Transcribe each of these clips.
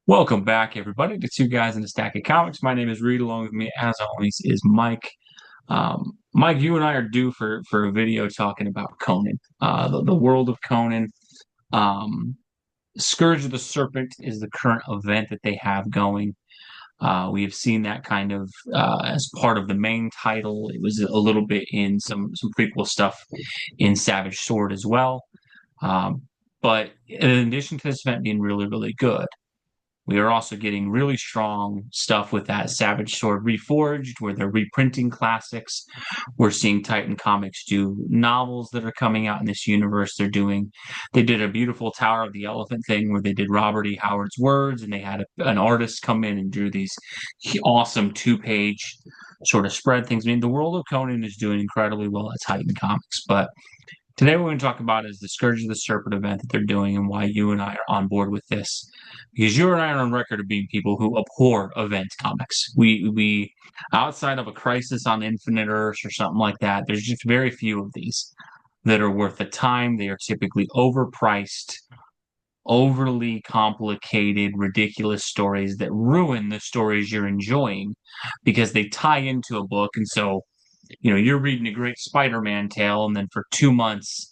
Welcome back, everybody, to Two Guys in a Stack of Comics. My name is Reed. Along with me, as always, is Mike. Mike, you and I are due for a video talking about Conan, the world of Conan. Um, Scourge of the Serpent is the current event that they have going. We have seen that kind of as part of the main title. It was a little bit in some prequel stuff in Savage Sword as well. Um, but in addition to this event being really, really good, we are also getting really strong stuff with that Savage Sword Reforged, where they're reprinting classics. We're seeing Titan Comics do novels that are coming out in this universe. They did a beautiful Tower of the Elephant thing where they did Robert E. Howard's words, and they had an artist come in and drew these awesome two-page sort of spread things. I mean, the world of Conan is doing incredibly well at Titan Comics, but today, what we're going to talk about is the Scourge of the Serpent event that they're doing and why you and I are on board with this. Because you and I are on record of being people who abhor event comics. We outside of a Crisis on Infinite Earths or something like that, there's just very few of these that are worth the time. They are typically overpriced, overly complicated, ridiculous stories that ruin the stories you're enjoying because they tie into a book. And so, you're reading a great Spider-Man tale, and then for 2 months,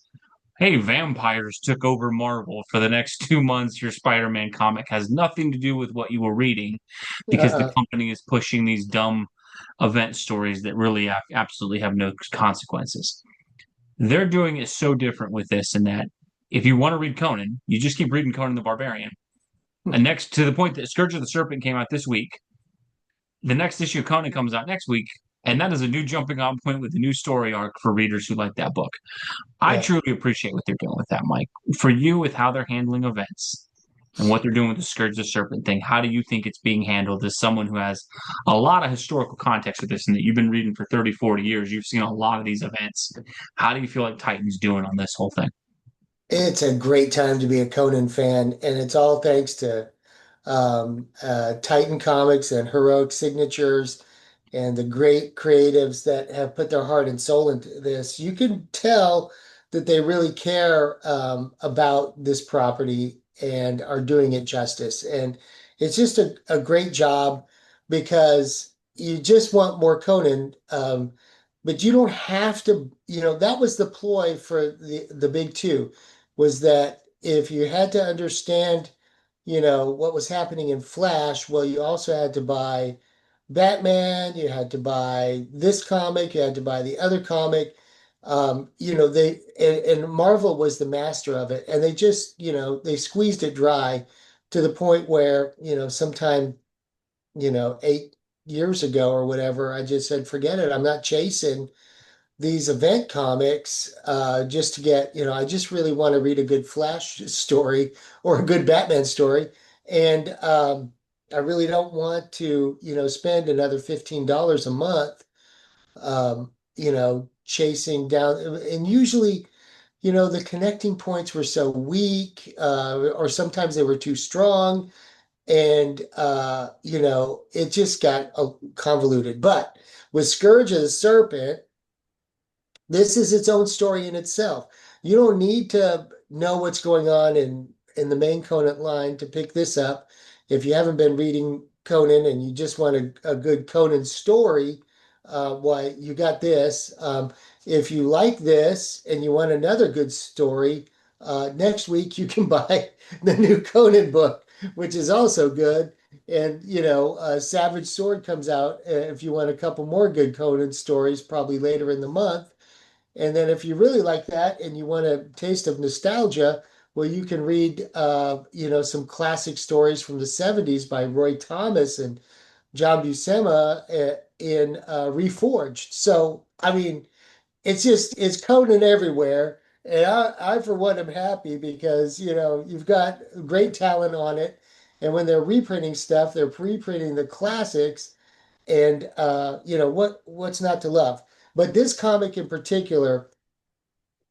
hey, vampires took over Marvel. For the next 2 months, your Spider-Man comic has nothing to do with what you were reading because the Uh, company is pushing these dumb event stories that really absolutely have no consequences. They're doing it so different with this in that if you want to read Conan, you just keep reading Conan the Barbarian. And next to the point that Scourge of the Serpent came out this week, the next issue of Conan comes out next week, and that is a new jumping on point with a new story arc for readers who like that book. I yeah, truly appreciate what they're doing with that, Mike. For you, with how they're handling events and what they're doing with the Scourge the Serpent thing, how do you think it's being handled as someone who has a lot of historical context with this and that you've been reading for 30, 40 years? You've seen a lot of these events. How do you feel like Titan's doing on this whole thing? it's a great time to be a Conan fan, and it's all thanks to Titan Comics and Heroic Signatures and the great creatives that have put their heart and soul into this. You can tell that they really care about this property and are doing it justice. And it's just a great job because you just want more Conan. But you don't have to, that was the ploy for the big two, was that if you had to understand, what was happening in Flash, well, you also had to buy Batman, you had to buy this comic, you had to buy the other comic. And Marvel was the master of it, and they just, they squeezed it dry to the point where, sometime, 8 years ago or whatever, I just said, forget it. I'm not chasing these event comics just to get, I just really want to read a good Flash story or a good Batman story. And I really don't want to, spend another $15 a month, chasing down. And usually, the connecting points were so weak, or sometimes they were too strong. And, it just got convoluted. But with Scourge of the Serpent, this is its own story in itself. You don't need to know what's going on in the main Conan line to pick this up. If you haven't been reading Conan and you just want a good Conan story, why you got this. If you like this and you want another good story, next week you can buy the new Conan book, which is also good. And Savage Sword comes out if you want a couple more good Conan stories, probably later in the month. And then if you really like that and you want a taste of nostalgia, well, you can read, some classic stories from the 70s by Roy Thomas and John Buscema in Reforged. So, I mean, it's Conan everywhere. And for one, am happy because, you've got great talent on it. And when they're reprinting stuff, they're reprinting the classics. And, what's not to love? But this comic in particular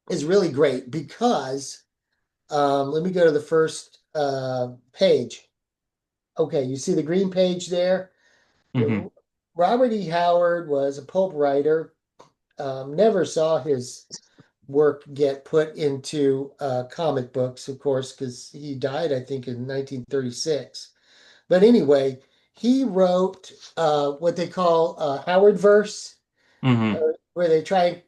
is really great because let me go to the first page. Okay, you see the green page there? Hmm. Robert E. Howard was a pulp writer. Never saw his work get put into comic books, of course, because he died, I think, in 1936. But anyway, he wrote what they call Howard verse, Hmm. where they try,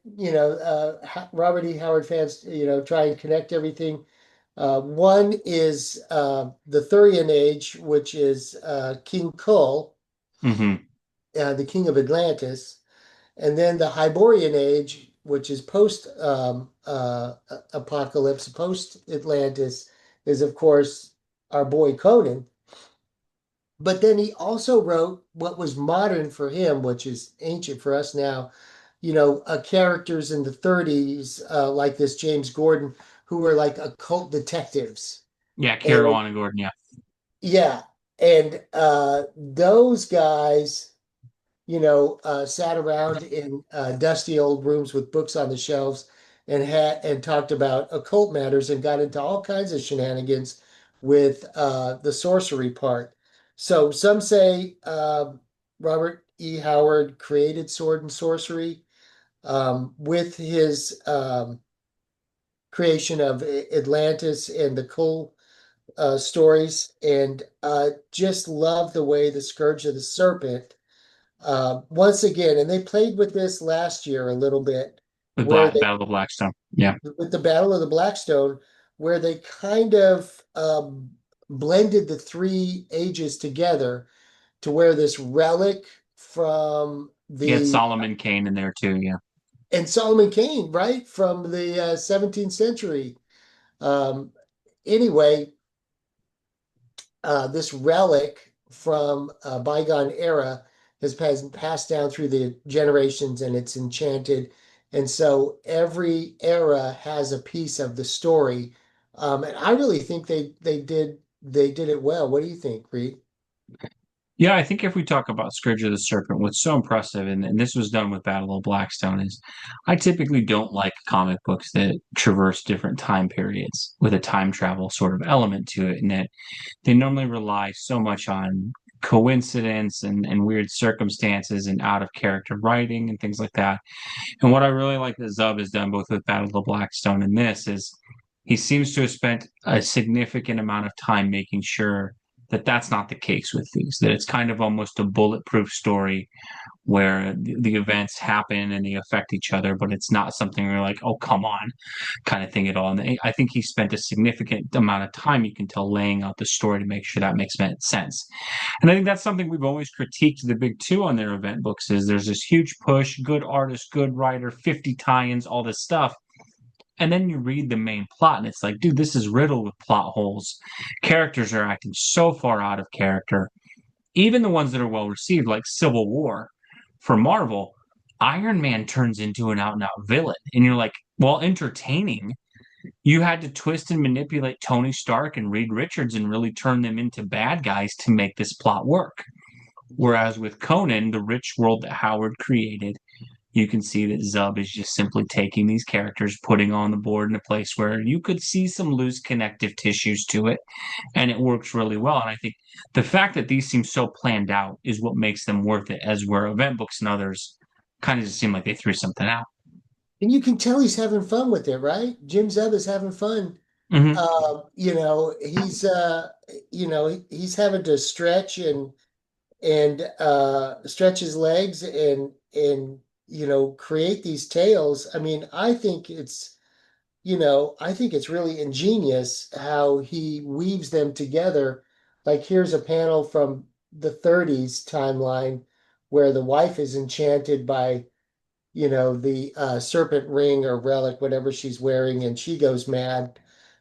Robert E. Howard fans, try and connect everything. One is the Thurian Age, which is King Kull, Hmm. the king of Atlantis, and then the Hyborian Age, which is post apocalypse, post Atlantis, is of course our boy Conan. But then he also wrote what was modern for him, which is ancient for us now. Characters in the 30s, like this James Gordon, who were like occult detectives. Yeah, And Caruana Gordon. Yeah. yeah, and those guys, sat around in dusty old rooms with books on the shelves and talked about occult matters and got into all kinds of shenanigans with the sorcery part. So some say Robert E. Howard created sword and sorcery with his creation of Atlantis and the Kull stories, and just love the way the Scourge of the Serpent once again, and they played with this last year a little bit, With where Battle of the Blackstone. Yeah. with the Battle of the Blackstone, where they kind of blended the three ages together to where this relic from You had the Solomon Kane in there too. Yeah. and Solomon Kane, right, from the 17th century. Um, anyway, this relic from a bygone era has passed down through the generations and it's enchanted. And so every era has a piece of the story. And I really think they did it well. What do you think, Reed? Yeah, I think if we talk about Scourge of the Serpent, what's so impressive, and this was done with Battle of Blackstone, is I typically don't like comic books that traverse different time periods with a time travel sort of element to it, and that they normally rely so much on coincidence and weird circumstances and out of character writing and things like that. And what I really like that Zub has done both with Battle of Blackstone and this is he seems to have spent a significant amount of time making sure that that's not the case with these, that it's kind of almost a bulletproof story where the events happen and they affect each other, but it's not something where you're like, oh, come on, kind of thing at all. And I think he spent a significant amount of time, you can tell, laying out the story to make sure that makes sense. And I think that's something we've always critiqued the big two on their event books is there's this huge push, good artist, good writer, 50 tie-ins, all this stuff. And then you read the main plot and it's like, dude, this is riddled with plot holes. Characters are acting so far out of character. Even the ones that are well received, like Civil War for Marvel, Iron Man turns into an out and out villain. And you're like, well, entertaining. You had to twist and manipulate Tony Stark and Reed Richards and really turn them into bad guys to make this plot work. Whereas with Conan, the rich world that Howard created, you can see that Zub is just simply taking these characters, putting on the board in a place where you could see some loose connective tissues to it, and it works really well. And I think the fact that these seem so planned out is what makes them worth it, as where event books and others kind of just seem like they threw something out. And you can tell he's having fun with it, right? Jim Zub is having fun. Mm-hmm. He's having to stretch and stretch his legs and create these tales. I mean, I think it's really ingenious how he weaves them together. Like here's a panel from the 30s timeline where the wife is enchanted by the serpent ring or relic, whatever she's wearing, and she goes mad.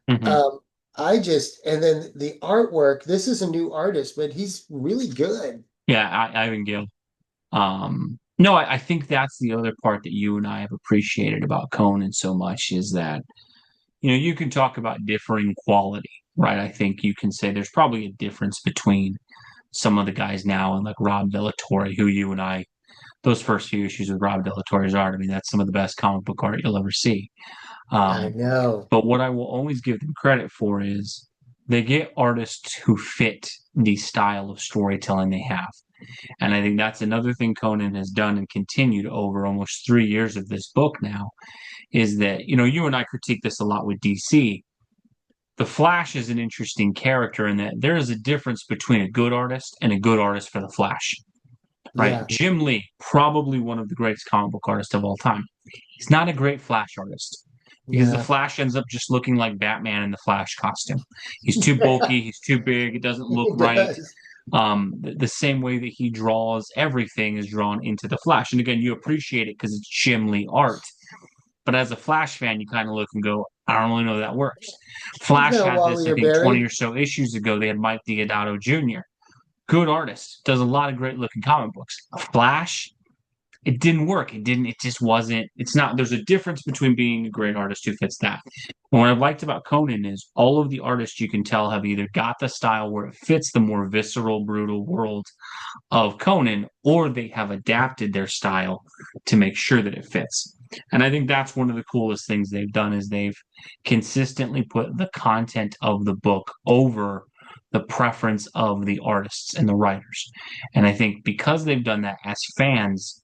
Mm-hmm. um and then the artwork, this is a new artist, but he's really good. Yeah, Ivan Gill. No, I think that's the other part that you and I have appreciated about Conan so much is that you can talk about differing quality, right? I think you can say there's probably a difference between some of the guys now and like Rob Villatori, who you and I, those first few issues with Rob Villatori's art, I mean, that's some of the best comic book art you'll ever see. I Um, know. but what I will always give them credit for is they get artists who fit the style of storytelling they have. And I think that's another thing Conan has done and continued over almost 3 years of this book now is that, you and I critique this a lot with DC. The Flash is an interesting character in that there is a difference between a good artist and a good artist for the Flash, right? Yeah. Jim Lee, probably one of the greatest comic book artists of all time. He's not a great Flash artist because the No. Flash ends up just looking like Batman in the Flash costume. He's too bulky, he's too big, it doesn't look It right. does. The same way that he draws everything is drawn into the Flash. And again, you appreciate it because it's Jim Lee art. But as a Flash fan, you kind of look and go, I don't really know that works. He's Flash not had while this, I you're think, 20 or buried. so issues ago. They had Mike Deodato Jr., good artist, does a lot of great looking comic books. Flash, it didn't work. It just wasn't, it's not, there's a difference between being a great artist who fits that. And what I've liked about Conan is all of the artists you can tell have either got the style where it fits the more visceral, brutal world of Conan, or they have adapted their style to make sure that it fits. And I think that's one of the coolest things they've done is they've consistently put the content of the book over the preference of the artists and the writers. And I think because they've done that as fans,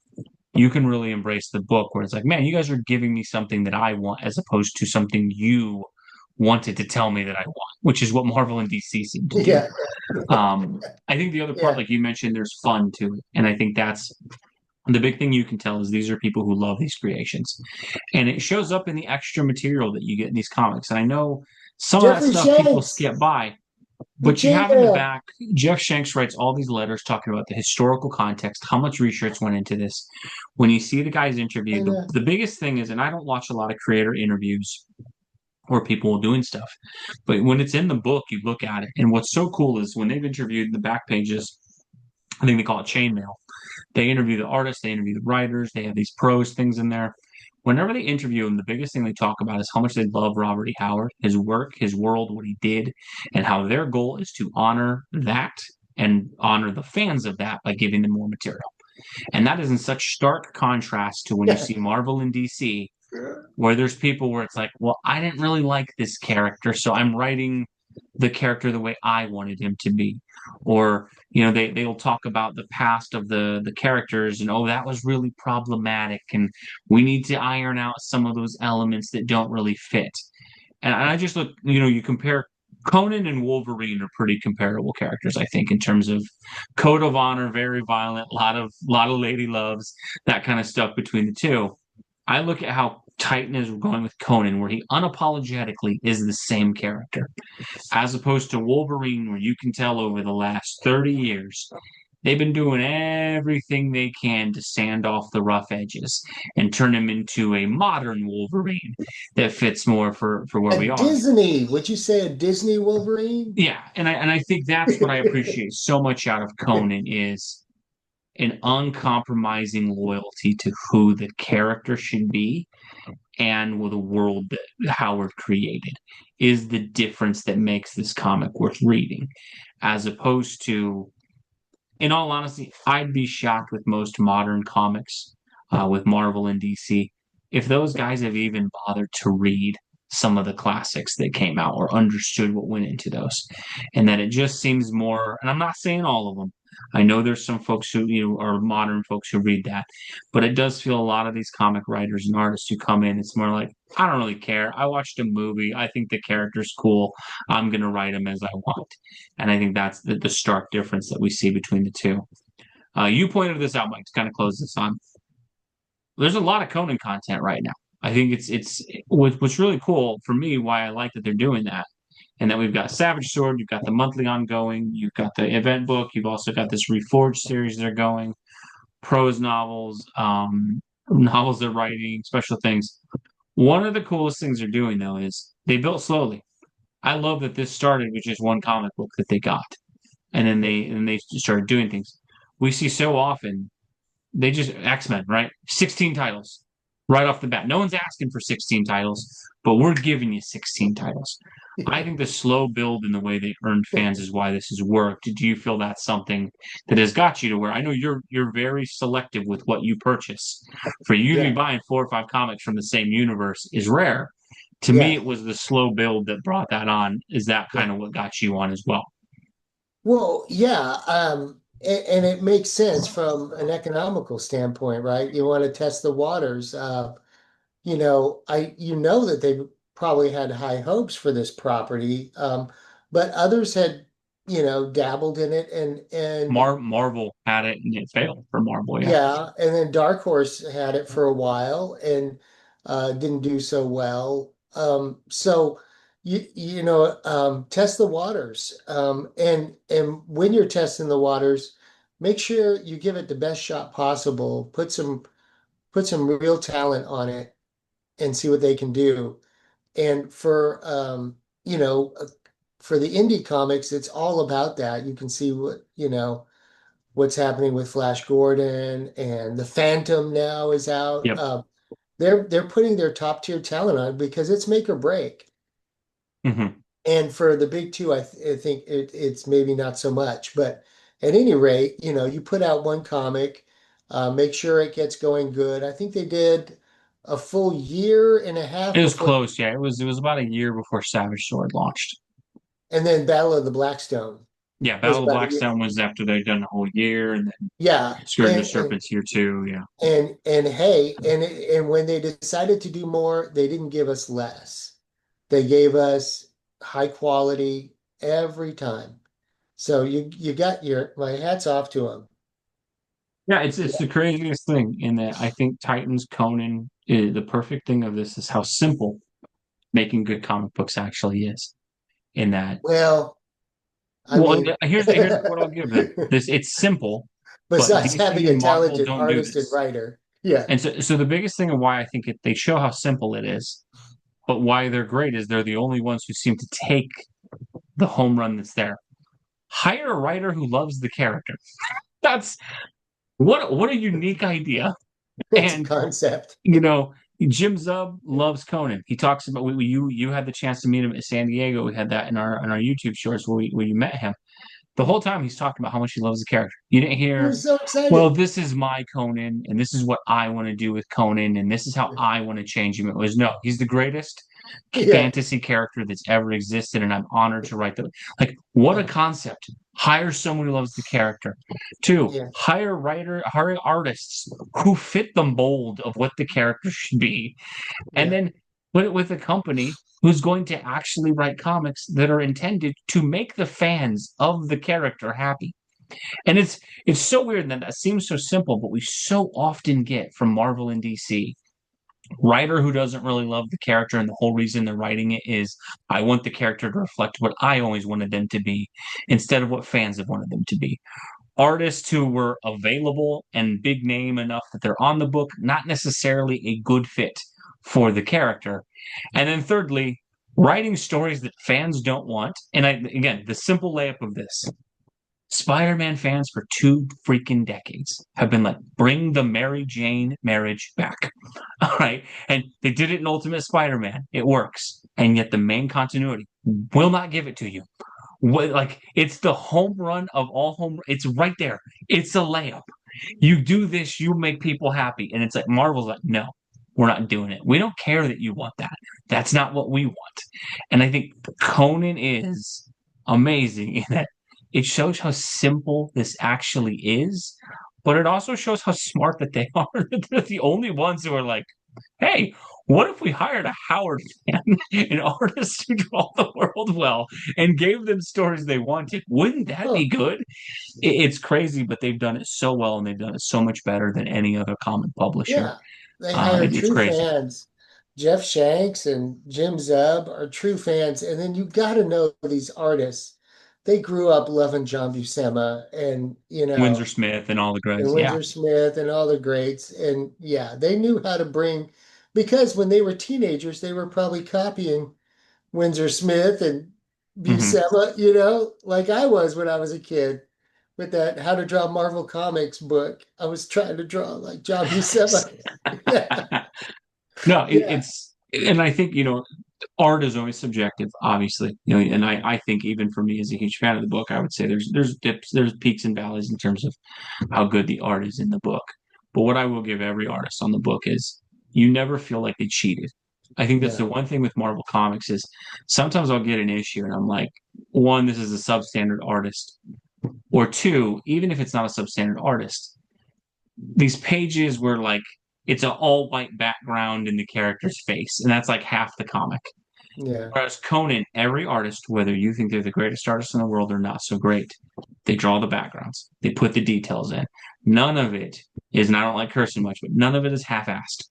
you can really embrace the book where it's like, man, you guys are giving me something that I want as opposed to something you wanted to tell me that I want, which is what Marvel and DC seem to do. Yeah. I think the other part, Yeah. like you mentioned, there's fun to it. And I think that's the big thing you can tell is these are people who love these creations. And it shows up in the extra material that you get in these comics. And I know some of that Jeffrey stuff people Shanks. skip by, but you have in the Yeah. back, Jeff Shanks writes all these letters talking about the historical context, how much research went into this. When you see the guys I interviewed, know. the biggest thing is, and I don't watch a lot of creator interviews or people doing stuff, but when it's in the book, you look at it. And what's so cool is when they've interviewed the back pages, I think they call it chainmail. They interview the artists, they interview the writers, they have these prose things in there. Whenever they interview him, the biggest thing they talk about is how much they love Robert E. Howard, his work, his world, what he did, and how their goal is to honor that and honor the fans of that by giving them more material. And that is in such stark contrast to when you Yeah. see Marvel and DC, where there's people where it's like, well, I didn't really like this character, so I'm writing the character the way I wanted him to be. Or, they'll talk about the past of the characters and oh, that was really problematic and we need to iron out some of those elements that don't really fit. And I just look, you compare Conan and Wolverine are pretty comparable characters, I think, in terms of code of honor, very violent, lot of lady loves, that kind of stuff between the two. I look at how Titan is going with Conan, where he unapologetically is the same character, as opposed to Wolverine, where you can tell over the last 30 years, they've been doing everything they can to sand off the rough edges and turn him into a modern Wolverine that fits more for where A we are. Disney. Would you say a Disney Wolverine? Yeah, and I think that's what I appreciate so much out of Conan is an uncompromising loyalty to who the character should be and with the world that Howard created is the difference that makes this comic worth reading, as opposed to, in all honesty, I'd be shocked with most modern comics, with Marvel and DC, if those guys have even bothered to read some of the classics that came out or understood what went into those. And that it just seems more, and I'm not saying all of them. I know there's some folks who, are modern folks who read that, but it does feel a lot of these comic writers and artists who come in, it's more like, I don't really care. I watched a movie. I think the character's cool. I'm going to write them as I want. And I think that's the stark difference that we see between the two. You pointed this out, Mike, to kind of close this on. There's a lot of Conan content right now. I think it's what's really cool for me. Why I like that they're doing that, and that we've got Savage Sword, you've got the monthly ongoing, you've got the event book, you've also got this Reforged series they're going, prose novels, novels they're writing, special things. One of the coolest things they're doing though is they built slowly. I love that this started with just one comic book that they got, and then they started doing things. We see so often they just X-Men, right? 16 titles right off the bat. No one's asking for 16 titles, but we're giving you 16 titles. I think the slow build and the way they earned fans is why this has worked. Do you feel that's something that has got you to where I know you're very selective with what you purchase. For you to be Yeah. buying 4 or 5 comics from the same universe is rare. To me, Yeah. it was the slow build that brought that on. Is that Yeah. kind of what got you on as well? Well, yeah. And it makes sense from an economical standpoint, right? You want to test the waters. You know that they probably had high hopes for this property, but others had, dabbled in it, and Marvel had it and it failed for Marvel. Yeah. yeah, and then Dark Horse had it for a while and didn't do so well. So test the waters, and when you're testing the waters, make sure you give it the best shot possible. Put some real talent on it and see what they can do. And you know, uh, for the indie comics, it's all about that. You can see what's happening with Flash Gordon, and the Phantom now is out. Yep. They're putting their top tier talent on because it's make or break. Hmm. And for the big two, I think it's maybe not so much. But at any rate, you put out one comic, make sure it gets going good. I think they did a full year and a half It was before, close. Yeah, it was about a year before Savage Sword launched. and then Battle of the Blackstone Yeah, was Battle of about a year. Blackstone was after they'd done the whole year, and then Yeah, Scourge of Serpents year two. Yeah. and hey, and when they decided to do more, they didn't give us less. They gave us high quality every time. So you got my hats off to them. Yeah, it's the craziest thing in that I think Titans Conan the perfect thing of this is how simple making good comic books actually is. In that, Well, I well, mean, here's what I'll give them. This it's simple, but besides having DC a and Marvel talented don't do artist and this. writer, yeah, And so the biggest thing of why I think they show how simple it is, but why they're great is they're the only ones who seem to take the home run that's there. Hire a writer who loves the character. That's what a unique idea. it's a And concept. you know, Jim Zub loves Conan. He talks about you had the chance to meet him at San Diego. We had that in our YouTube shorts where you met him. The whole time he's talking about how much he loves the character. You didn't He hear, was so well, excited. this is my Conan, and this is what I want to do with Conan, and this is how I want to change him. It was no, he's the greatest Yeah, fantasy character that's ever existed, and I'm honored to write the like. What a yeah, concept! Hire someone who loves the character. Two, yeah, hire artists who fit the mold of what the character should be, and yeah, then put it with a company who's going to actually write comics that are intended to make the fans of the character happy. And it's so weird that that seems so simple, but we so often get from Marvel and DC writer who doesn't really love the character, and the whole reason they're writing it is I want the character to reflect what I always wanted them to be instead of what fans have wanted them to be. Artists who were available and big name enough that they're on the book, not necessarily a good fit for the character. And then thirdly, writing stories that fans don't want. And again, the simple layup of this Spider-Man fans for 2 freaking decades have been like, bring the Mary Jane marriage back. All right. And they did it in Ultimate Spider-Man. It works. And yet the main continuity will not give it to you. Like it's the home run of all home. It's right there. It's a layup. You do this, you make people happy. And it's like Marvel's like, no, we're not doing it. We don't care that you want that. That's not what we want. And I think Conan is amazing in that it shows how simple this actually is, but it also shows how smart that they are. That they're the only ones who are like, hey, what if we hired a Howard fan, an artist who draw the world well, and gave them stories they wanted? Wouldn't that huh, be good? It's crazy, but they've done it so well and they've done it so much better than any other comic publisher. yeah. They hired It's true crazy. fans. Jeff Shanks and Jim Zub are true fans, and then you got to know these artists. They grew up loving John Buscema and Windsor Smith and all the and greats. Yeah. Windsor Smith and all the greats. And yeah, they knew how to bring, because when they were teenagers, they were probably copying Windsor Smith and Hmm. Buscema, like I was when I was a kid with that How to Draw Marvel Comics book. I was trying to draw like John Buscema. Yeah, No, yeah, it's, and I think, art is always subjective, obviously. And I think even for me as a huge fan of the book, I would say there's dips, there's peaks and valleys in terms of how good the art is in the book. But what I will give every artist on the book is you never feel like they cheated. I think that's the no, one thing with Marvel Comics is sometimes I'll get an issue and I'm like, one, this is a substandard artist, or two, even if it's not a substandard artist, these pages where like it's an all white background in the character's face, and that's like half the comic. Yeah. Whereas Conan, every artist, whether you think they're the greatest artist in the world or not so great, they draw the backgrounds, they put the details in. None of it is, and I don't like cursing much, but none of it is half-assed.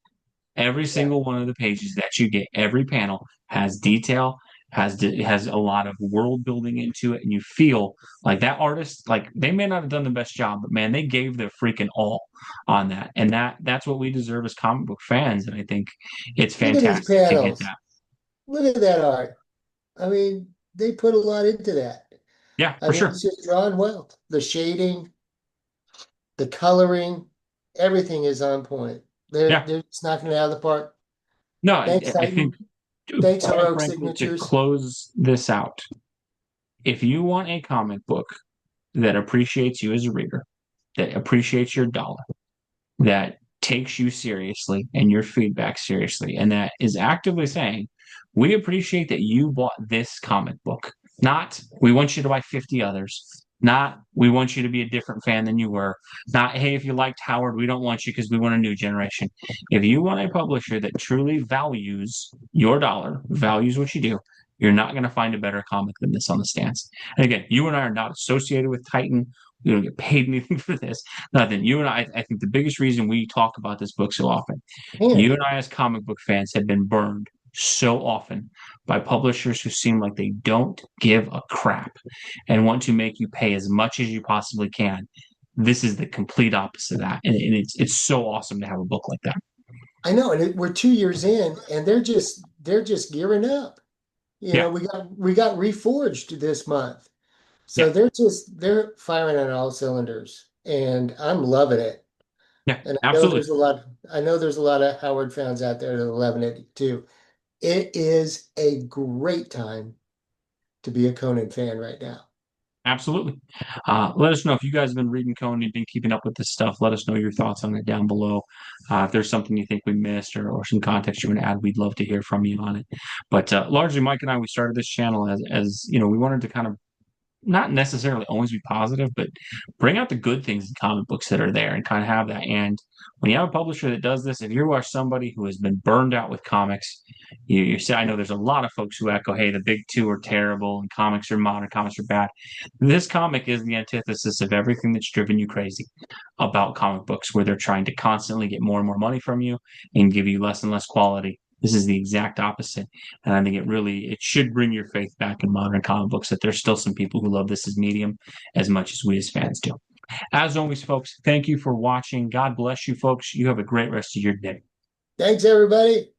Every Yeah. single one of the pages that you get, every panel has detail, has a lot of world building into it, and you feel like that artist, like they may not have done the best job, but man, they gave their freaking all on that, and that's what we deserve as comic book fans. And I think it's Look at these fantastic to get panels. that. Look at that art. I mean, they put a lot into that. Yeah, I for mean, sure. it's just drawn well. The shading, the coloring, everything is on point. Yeah. They're just knocking it out of the park. No, Thanks, I think, Titan. Thanks, quite Heroic frankly, to Signatures. close this out, if you want a comic book that appreciates you as a reader, that appreciates your dollar, that takes you seriously and your feedback seriously, and that is actively saying, we appreciate that you bought this comic book. Not, we want you to buy 50 others. Not, we want you to be a different fan than you were. Not, hey, if you liked Howard, we don't want you because we want a new generation. If you want a publisher that truly values your dollar, values what you do, you're not going to find a better comic than this on the stands. And again, you and I are not associated with Titan. We don't get paid anything for this. Nothing. You and I think the biggest reason we talk about this book so often, you Man, and I as comic book fans have been burned so often by publishers who seem like they don't give a crap and want to make you pay as much as you possibly can. This is the complete opposite of that. And it's so awesome to have a book like that. I know, and we're 2 years in, and they're just gearing up. Yeah. We got Reforged this month. Yeah. So they're firing on all cylinders, and I'm loving it. Yeah. And Absolutely. I know there's a lot of Howard fans out there that are loving it too. It is a great time to be a Conan fan right now. Absolutely. Let us know if you guys have been reading Conan, you've been keeping up with this stuff. Let us know your thoughts on it down below. If there's something you think we missed or some context you want to add, we'd love to hear from you on it. But largely, Mike and I, we started this channel as you know, we wanted to kind of not necessarily always be positive, but bring out the good things in comic books that are there and kind of have that. And when you have a publisher that does this, if you are somebody who has been burned out with comics, you say, I know there's a lot of folks who echo, hey, the big two are terrible and comics are modern, comics are bad. This comic is the antithesis of everything that's driven you crazy about comic books, where they're trying to constantly get more and more money from you and give you less and less quality. This is the exact opposite. And I think it should bring your faith back in modern comic books that there's still some people who love this as medium as much as we as fans do. As always, folks, thank you for watching. God bless you, folks. You have a great rest of your day. Thanks, everybody.